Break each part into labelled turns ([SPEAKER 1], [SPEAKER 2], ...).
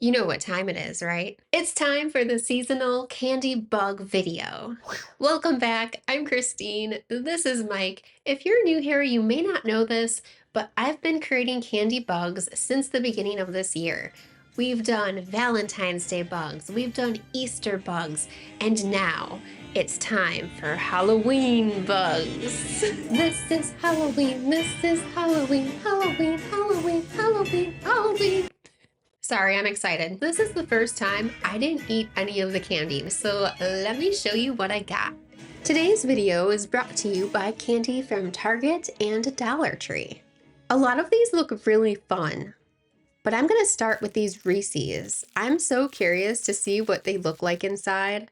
[SPEAKER 1] You know what time it is, right? It's time for the seasonal candy bug video. Welcome back. I'm Christine. This is Mike. If you're new here, you may not know this, but I've been creating candy bugs since the beginning of this year. We've done Valentine's Day bugs, we've done Easter bugs, and now it's time for Halloween bugs. This is Halloween, this is Halloween, Halloween, Halloween, Halloween, Halloween. Sorry, I'm excited. This is the first time I didn't eat any of the candy, so let me show you what I got. Today's video is brought to you by candy from Target and Dollar Tree. A lot of these look really fun, but I'm gonna start with these Reese's. I'm so curious to see what they look like inside.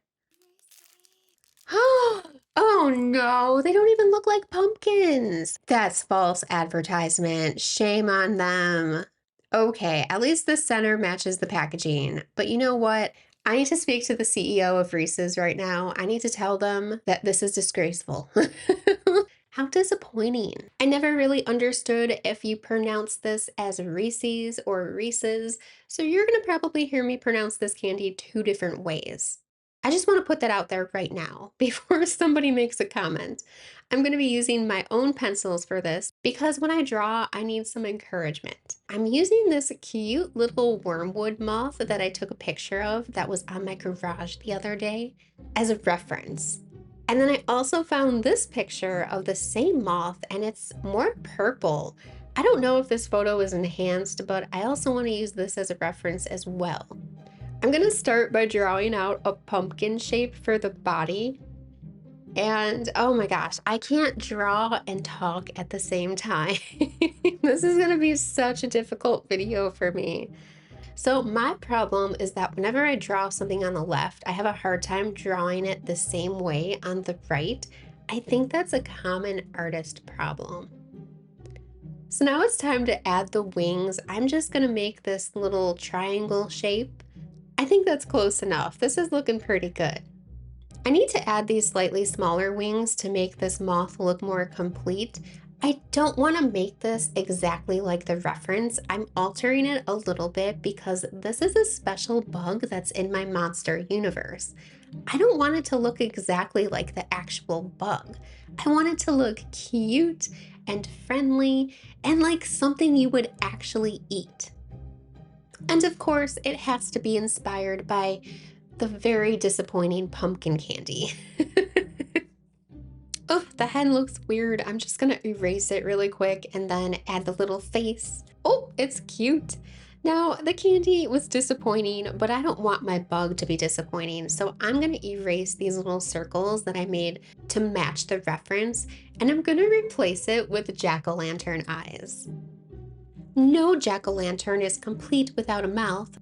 [SPEAKER 1] Oh no, they don't even look like pumpkins. That's false advertisement. Shame on them. Okay, at least the center matches the packaging. But you know what? I need to speak to the CEO of Reese's right now. I need to tell them that this is disgraceful. How disappointing. I never really understood if you pronounce this as Reese's or Reese's, so you're gonna probably hear me pronounce this candy two different ways. I just want to put that out there right now before somebody makes a comment. I'm going to be using my own pencils for this because when I draw, I need some encouragement. I'm using this cute little wormwood moth that I took a picture of that was on my garage the other day as a reference. And then I also found this picture of the same moth and it's more purple. I don't know if this photo is enhanced, but I also want to use this as a reference as well. I'm gonna start by drawing out a pumpkin shape for the body. And oh my gosh, I can't draw and talk at the same time. This is gonna be such a difficult video for me. So my problem is that whenever I draw something on the left, I have a hard time drawing it the same way on the right. I think that's a common artist problem. So now it's time to add the wings. I'm just gonna make this little triangle shape. I think that's close enough. This is looking pretty good. I need to add these slightly smaller wings to make this moth look more complete. I don't want to make this exactly like the reference. I'm altering it a little bit because this is a special bug that's in my monster universe. I don't want it to look exactly like the actual bug. I want it to look cute and friendly and like something you would actually eat. And of course, it has to be inspired by the very disappointing pumpkin candy. Oh, the head looks weird. I'm just gonna erase it really quick and then add the little face. Oh, it's cute. Now, the candy was disappointing, but I don't want my bug to be disappointing, so I'm gonna erase these little circles that I made to match the reference, and I'm gonna replace it with jack-o'-lantern eyes. No jack-o'-lantern is complete without a mouth.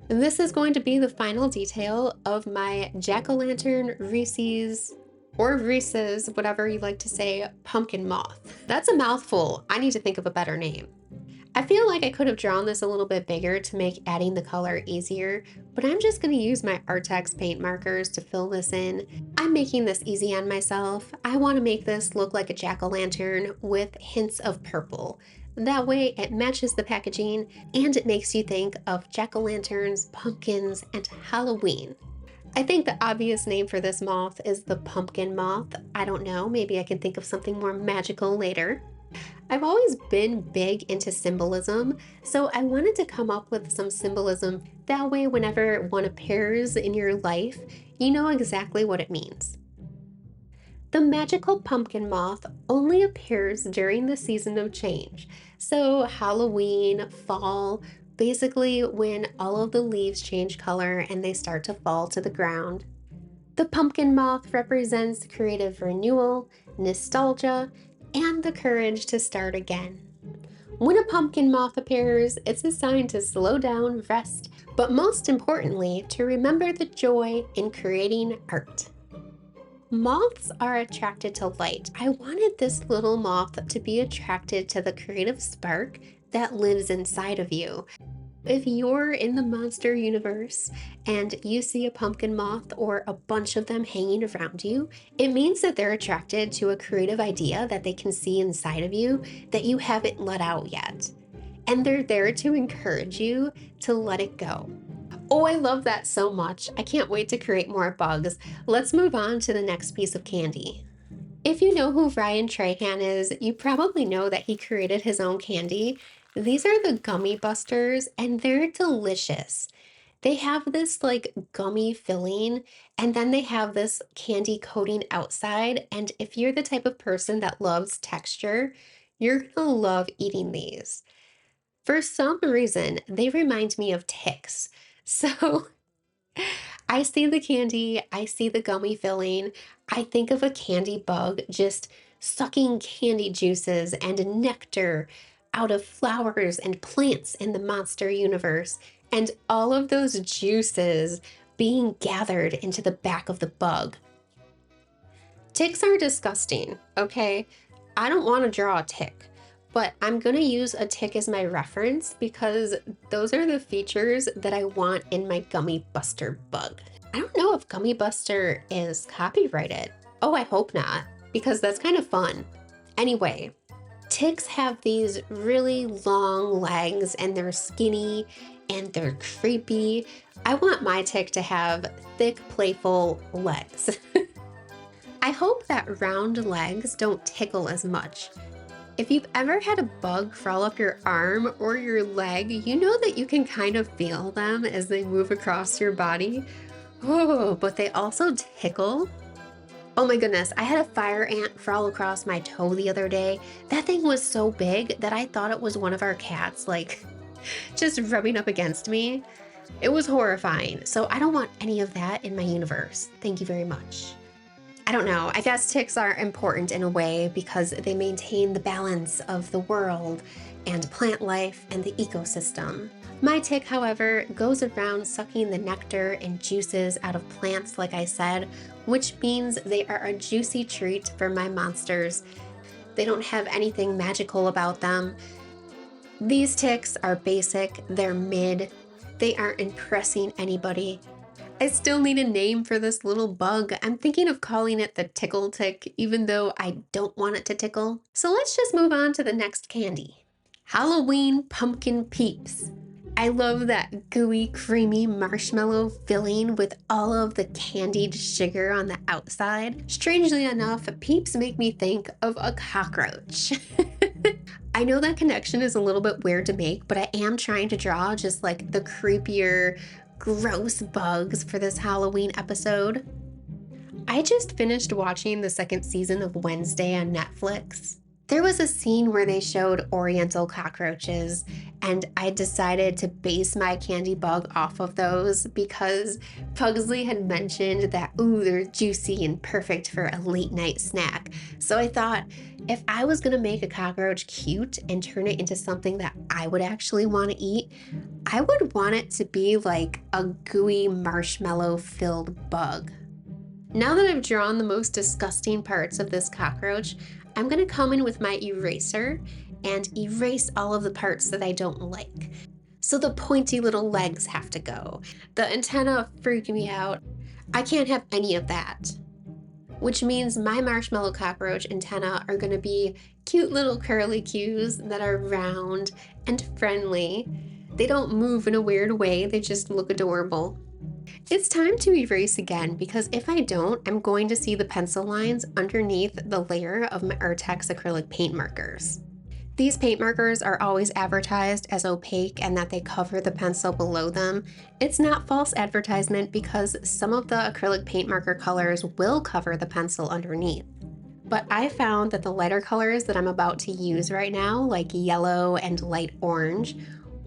[SPEAKER 1] This is going to be the final detail of my jack-o'-lantern Reese's, or Reese's, whatever you like to say, pumpkin moth. That's a mouthful. I need to think of a better name. I feel like I could have drawn this a little bit bigger to make adding the color easier, but I'm just going to use my Artex paint markers to fill this in. I'm making this easy on myself. I want to make this look like a jack-o'-lantern with hints of purple. That way it matches the packaging and it makes you think of jack-o'-lanterns, pumpkins, and Halloween. I think the obvious name for this moth is the pumpkin moth. I don't know, maybe I can think of something more magical later. I've always been big into symbolism, so I wanted to come up with some symbolism. That way, whenever one appears in your life, you know exactly what it means. The magical pumpkin moth only appears during the season of change. So Halloween, fall, basically when all of the leaves change color and they start to fall to the ground. The pumpkin moth represents creative renewal, nostalgia, and the courage to start again. When a pumpkin moth appears, it's a sign to slow down, rest, but most importantly, to remember the joy in creating art. Moths are attracted to light. I wanted this little moth to be attracted to the creative spark that lives inside of you. If you're in the monster universe and you see a pumpkin moth or a bunch of them hanging around you, it means that they're attracted to a creative idea that they can see inside of you that you haven't let out yet. And they're there to encourage you to let it go. Oh, I love that so much. I can't wait to create more bugs. Let's move on to the next piece of candy. If you know who Ryan Trahan is, you probably know that he created his own candy. These are the Gummy Busters, and they're delicious. They have this like gummy filling, and then they have this candy coating outside. And if you're the type of person that loves texture, you're gonna love eating these. For some reason, they remind me of ticks. So I see the candy, I see the gummy filling, I think of a candy bug just sucking candy juices and nectar out of flowers and plants in the monster universe, and all of those juices being gathered into the back of the bug. Ticks are disgusting, okay? I don't want to draw a tick, but I'm going to use a tick as my reference because those are the features that I want in my Gummy Buster bug. I don't know if Gummy Buster is copyrighted. Oh, I hope not, because that's kind of fun. Anyway, ticks have these really long legs and they're skinny and they're creepy. I want my tick to have thick, playful legs. I hope that round legs don't tickle as much. If you've ever had a bug crawl up your arm or your leg, you know that you can kind of feel them as they move across your body. Oh, but they also tickle. Oh my goodness, I had a fire ant crawl across my toe the other day. That thing was so big that I thought it was one of our cats, like just rubbing up against me. It was horrifying, so I don't want any of that in my universe. Thank you very much. I don't know, I guess ticks are important in a way because they maintain the balance of the world and plant life and the ecosystem. My tick, however, goes around sucking the nectar and juices out of plants, like I said, which means they are a juicy treat for my monsters. They don't have anything magical about them. These ticks are basic, they're mid, they aren't impressing anybody. I still need a name for this little bug. I'm thinking of calling it the tickle tick, even though I don't want it to tickle. So let's just move on to the next candy. Halloween Pumpkin Peeps. I love that gooey, creamy marshmallow filling with all of the candied sugar on the outside. Strangely enough, Peeps make me think of a cockroach. I know that connection is a little bit weird to make, but I am trying to draw just like the creepier, gross bugs for this Halloween episode. I just finished watching the second season of Wednesday on Netflix. There was a scene where they showed Oriental cockroaches, and I decided to base my candy bug off of those because Pugsley had mentioned that, ooh, they're juicy and perfect for a late night snack. So I thought, if I was gonna make a cockroach cute and turn it into something that I would actually want to eat, I would want it to be like a gooey marshmallow filled bug. Now that I've drawn the most disgusting parts of this cockroach, I'm gonna come in with my eraser and erase all of the parts that I don't like. So the pointy little legs have to go. The antenna freak me out. I can't have any of that. Which means my marshmallow cockroach antenna are gonna be cute little curly cues that are round and friendly. They don't move in a weird way, they just look adorable. It's time to erase again because if I don't, I'm going to see the pencil lines underneath the layer of my Urtex acrylic paint markers. These paint markers are always advertised as opaque and that they cover the pencil below them. It's not false advertisement because some of the acrylic paint marker colors will cover the pencil underneath. But I found that the lighter colors that I'm about to use right now, like yellow and light orange,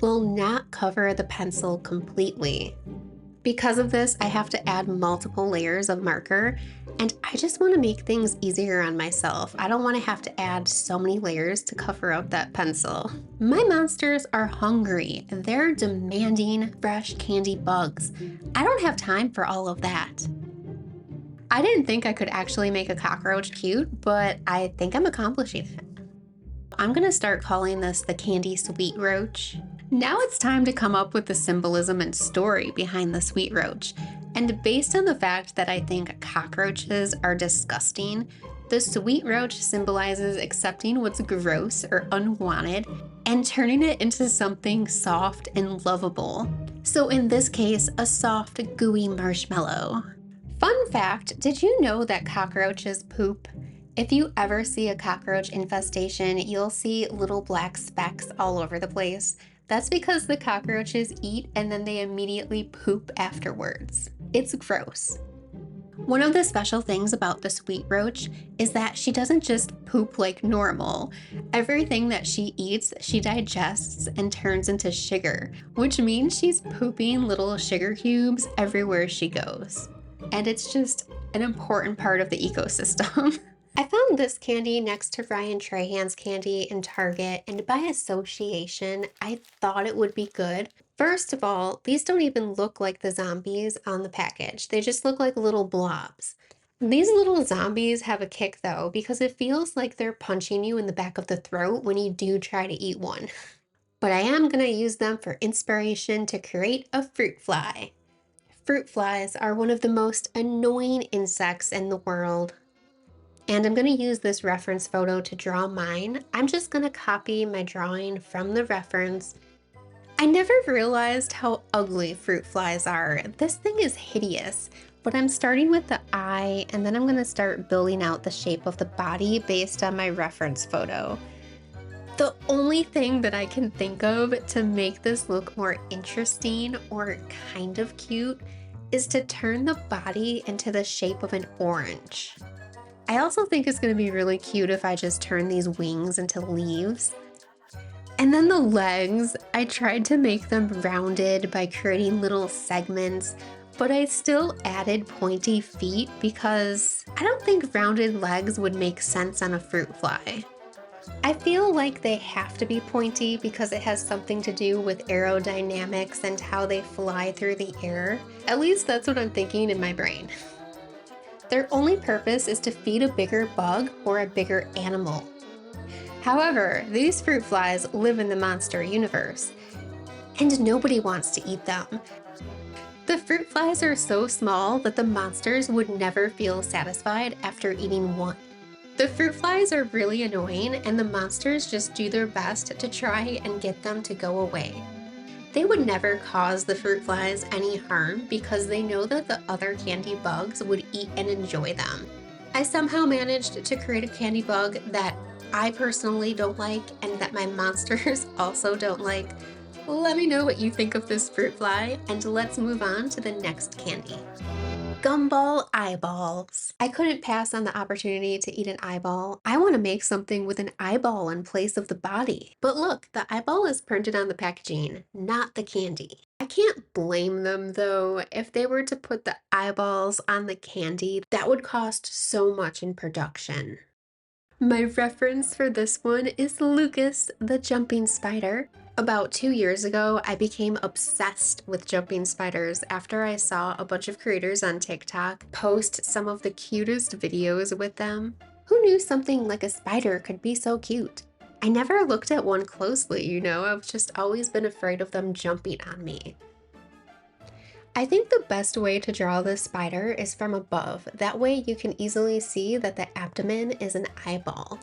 [SPEAKER 1] will not cover the pencil completely. Because of this, I have to add multiple layers of marker, and I just want to make things easier on myself. I don't want to have to add so many layers to cover up that pencil. My monsters are hungry. They're demanding fresh candy bugs. I don't have time for all of that. I didn't think I could actually make a cockroach cute, but I think I'm accomplishing it. I'm gonna start calling this the Candy Sweet Roach. Now it's time to come up with the symbolism and story behind the sweet roach. And based on the fact that I think cockroaches are disgusting, The sweet roach symbolizes accepting what's gross or unwanted and turning it into something soft and lovable. So in this case, a soft, gooey marshmallow. Fun fact, did you know that cockroaches poop? If you ever see a cockroach infestation, you'll see little black specks all over the place. That's because the cockroaches eat and then they immediately poop afterwards. It's gross. One of the special things about the sweet roach is that she doesn't just poop like normal. Everything that she eats, she digests and turns into sugar, which means she's pooping little sugar cubes everywhere she goes. And it's just an important part of the ecosystem. I found this candy next to Ryan Trahan's candy in Target, and by association, I thought it would be good. First of all, these don't even look like the zombies on the package. They just look like little blobs. These little zombies have a kick though, because it feels like they're punching you in the back of the throat when you do try to eat one. But I am going to use them for inspiration to create a fruit fly. Fruit flies are one of the most annoying insects in the world. And I'm going to use this reference photo to draw mine. I'm just going to copy my drawing from the reference. I never realized how ugly fruit flies are. This thing is hideous, but I'm starting with the eye and then I'm going to start building out the shape of the body based on my reference photo. The only thing that I can think of to make this look more interesting or kind of cute is to turn the body into the shape of an orange. I also think it's going to be really cute if I just turn these wings into leaves. And then the legs, I tried to make them rounded by creating little segments, but I still added pointy feet because I don't think rounded legs would make sense on a fruit fly. I feel like they have to be pointy because it has something to do with aerodynamics and how they fly through the air. At least that's what I'm thinking in my brain. Their only purpose is to feed a bigger bug or a bigger animal. However, these fruit flies live in the monster universe, and nobody wants to eat them. The fruit flies are so small that the monsters would never feel satisfied after eating one. The fruit flies are really annoying, and the monsters just do their best to try and get them to go away. They would never cause the fruit flies any harm because they know that the other candy bugs would eat and enjoy them. I somehow managed to create a candy bug that I personally don't like and that my monsters also don't like. Let me know what you think of this fruit fly, and let's move on to the next candy. Gumball eyeballs. I couldn't pass on the opportunity to eat an eyeball. I want to make something with an eyeball in place of the body. But look, the eyeball is printed on the packaging, not the candy. I can't blame them though. If they were to put the eyeballs on the candy, that would cost so much in production. My reference for this one is Lucas, the jumping spider. About 2 years ago, I became obsessed with jumping spiders after I saw a bunch of creators on TikTok post some of the cutest videos with them. Who knew something like a spider could be so cute? I never looked at one closely, I've just always been afraid of them jumping on me. I think the best way to draw this spider is from above. That way you can easily see that the abdomen is an eyeball.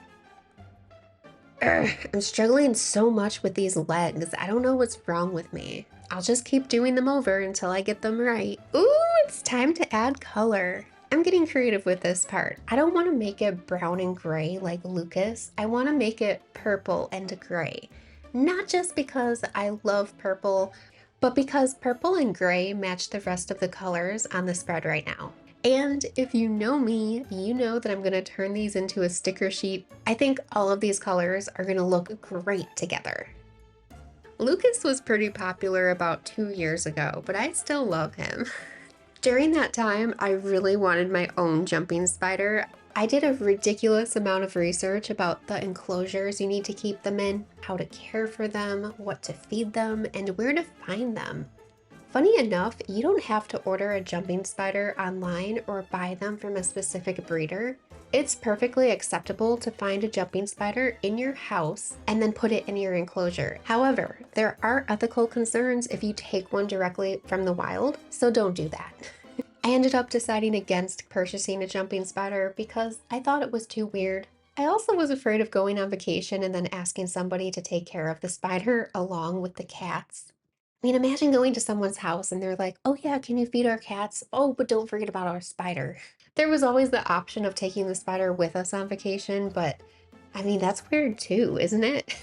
[SPEAKER 1] I'm struggling so much with these legs. I don't know what's wrong with me. I'll just keep doing them over until I get them right. Ooh, it's time to add color. I'm getting creative with this part. I don't want to make it brown and gray like Lucas. I want to make it purple and gray. Not just because I love purple, but because purple and gray match the rest of the colors on the spread right now. And if you know me, you know that I'm going to turn these into a sticker sheet. I think all of these colors are going to look great together. Lucas was pretty popular about 2 years ago, but I still love him. During that time, I really wanted my own jumping spider. I did a ridiculous amount of research about the enclosures you need to keep them in, how to care for them, what to feed them, and where to find them. Funny enough, you don't have to order a jumping spider online or buy them from a specific breeder. It's perfectly acceptable to find a jumping spider in your house and then put it in your enclosure. However, there are ethical concerns if you take one directly from the wild, so don't do that. I ended up deciding against purchasing a jumping spider because I thought it was too weird. I also was afraid of going on vacation and then asking somebody to take care of the spider along with the cats. I mean, imagine going to someone's house and they're like, "Oh yeah, can you feed our cats? Oh, but don't forget about our spider." There was always the option of taking the spider with us on vacation, but I mean, that's weird too, isn't it?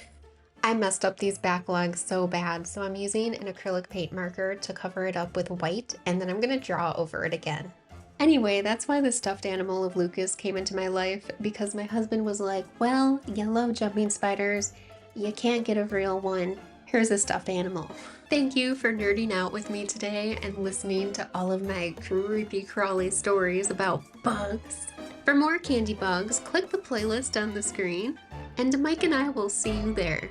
[SPEAKER 1] I messed up these backlogs so bad, so I'm using an acrylic paint marker to cover it up with white, and then I'm gonna draw over it again. Anyway, that's why the stuffed animal of Lucas came into my life, because my husband was like, "Well, you love jumping spiders, you can't get a real one. Here's a stuffed animal." Thank you for nerding out with me today and listening to all of my creepy crawly stories about bugs. For more candy bugs, click the playlist on the screen, and Mike and I will see you there.